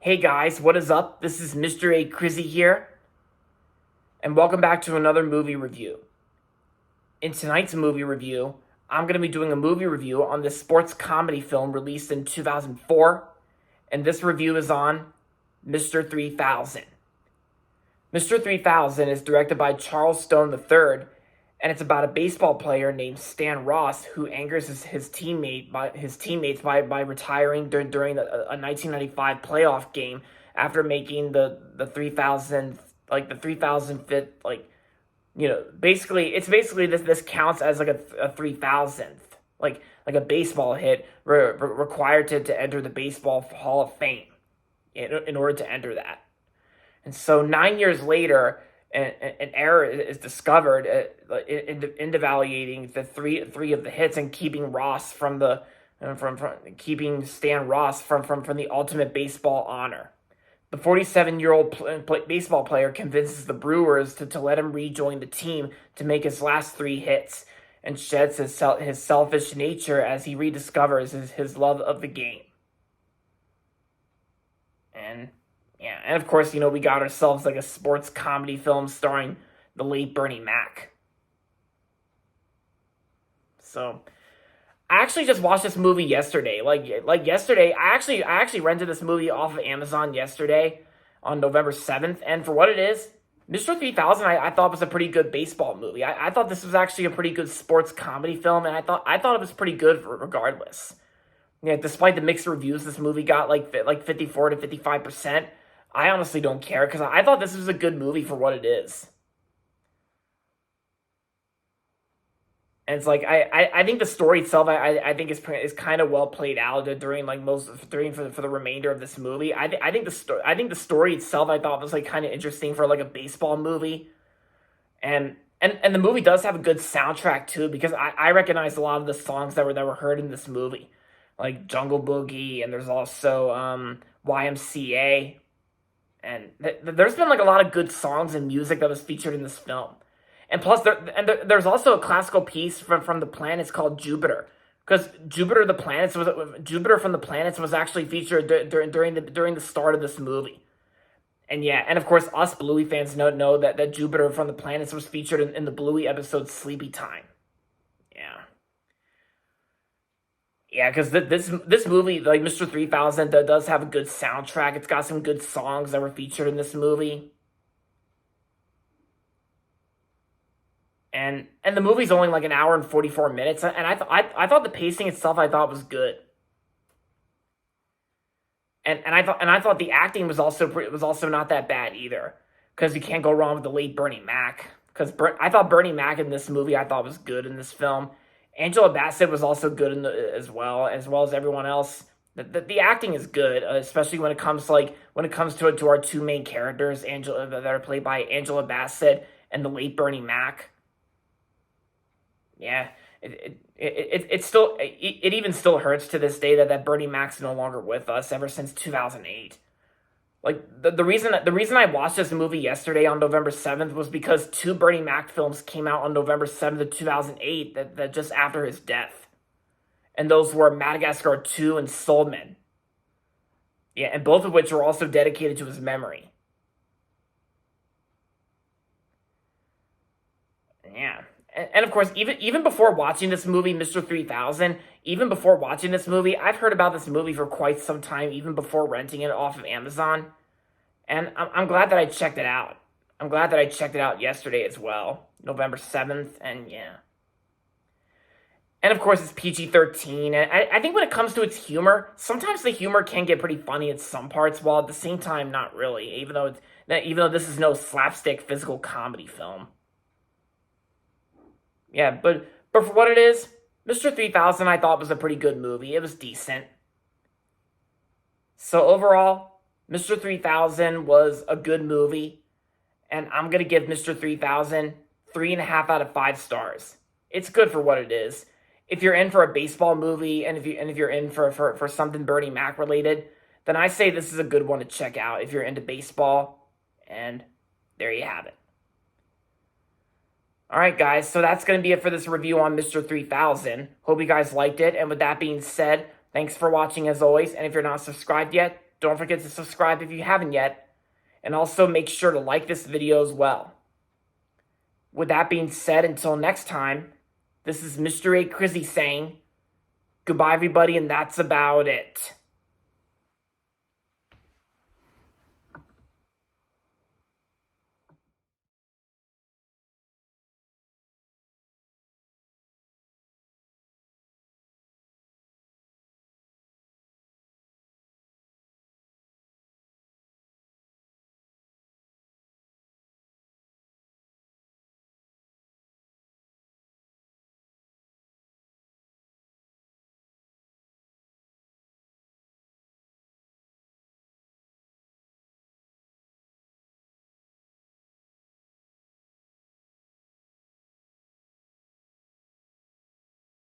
Hey guys, what is up? This is Mr. A. Crizzy here, and welcome back to another movie review. In tonight's movie review, I'm going to be doing a movie review on this sports comedy film released in 2004, and this review is on Mr. 3000. Mr. 3000 is directed by Charles Stone III, and it's about a baseball player named Stan Ross who angers his teammates by retiring during a 1995 playoff game after making the 3000 like the 3005th basically this counts as like a 3000th like a baseball hit required to enter the Baseball Hall of Fame in order to enter that. And so 9 years later, an error is discovered in devaluating the three of the hits and keeping Ross from keeping Stan Ross from the ultimate baseball honor. The 47-year-old baseball player convinces the Brewers to let him rejoin the team to make his last three hits, and sheds his selfish nature as he rediscovers his love of the game. And of course, we got ourselves like a sports comedy film starring the late Bernie Mac. So, I actually just watched this movie yesterday. Like yesterday, I actually rented this movie off of Amazon yesterday on November 7th. And for what it is, Mr. 3000 I thought was a pretty good baseball movie. I thought this was actually a pretty good sports comedy film, and I thought it was pretty good regardless. Yeah, despite the mixed reviews this movie got like 54 to 55%, I honestly don't care because I thought this was a good movie for what it is. And it's like I think the story itself I think is kind of well played out for the remainder of this movie. I think the story itself I thought was like kind of interesting for like a baseball movie, and the movie does have a good soundtrack too, because I recognize a lot of the songs that were heard in this movie, like Jungle Boogie, and there's also YMCA, and there's been like a lot of good songs and music that was featured in this film. And plus, there's also a classical piece from the planets called Jupiter, because Jupiter from the planets was actually featured during the start of this movie. And yeah, and of course, us Bluey fans know that Jupiter from the planets was featured in the Bluey episode Sleepy Time. Yeah. Yeah, because this movie, like Mr. 3000, does have a good soundtrack. It's got some good songs that were featured in this movie. And the movie's only like an hour and 44 minutes, and I thought the pacing itself I thought was good. And I thought the acting was also not that bad either, because you can't go wrong with the late Bernie Mac. Because I thought Bernie Mac in this movie I thought was good in this film. Angela Bassett was also good as well as everyone else. The acting is good, especially when it comes to our two main characters, that are played by Angela Bassett and the late Bernie Mac. Yeah, it even still hurts to this day that Bernie Mac's no longer with us ever since 2008. Like the reason I watched this movie yesterday on November 7th was because two Bernie Mac films came out on November 7th of 2008 that just after his death. And those were Madagascar 2 and Soul Men. Yeah, and both of which were also dedicated to his memory. Yeah. And of course, even before watching this movie, Mr. 3000, even before watching this movie, I've heard about this movie for quite some time, even before renting it off of Amazon. And I'm glad that I checked it out. I'm glad that I checked it out yesterday as well, November 7th, and yeah. And of course, it's PG-13, and I think when it comes to its humor, sometimes the humor can get pretty funny at some parts, while at the same time, not really, even though this is no slapstick physical comedy film. Yeah, but for what it is, Mr. 3000 I thought was a pretty good movie. It was decent. So overall, Mr. 3000 was a good movie, and I'm going to give Mr. 3000 3.5 out of 5 stars. It's good for what it is. If you're in for a baseball movie, and if you're in for something Bernie Mac related, then I say this is a good one to check out if you're into baseball, and there you have it. Alright guys, so that's going to be it for this review on Mr. 3000. Hope you guys liked it, and with that being said, thanks for watching as always, and if you're not subscribed yet, Don't forget to subscribe if you haven't yet, and also make sure to like this video as well. With that being said, until next time, this is Mr. A. Crizzy saying, goodbye everybody, and that's about it.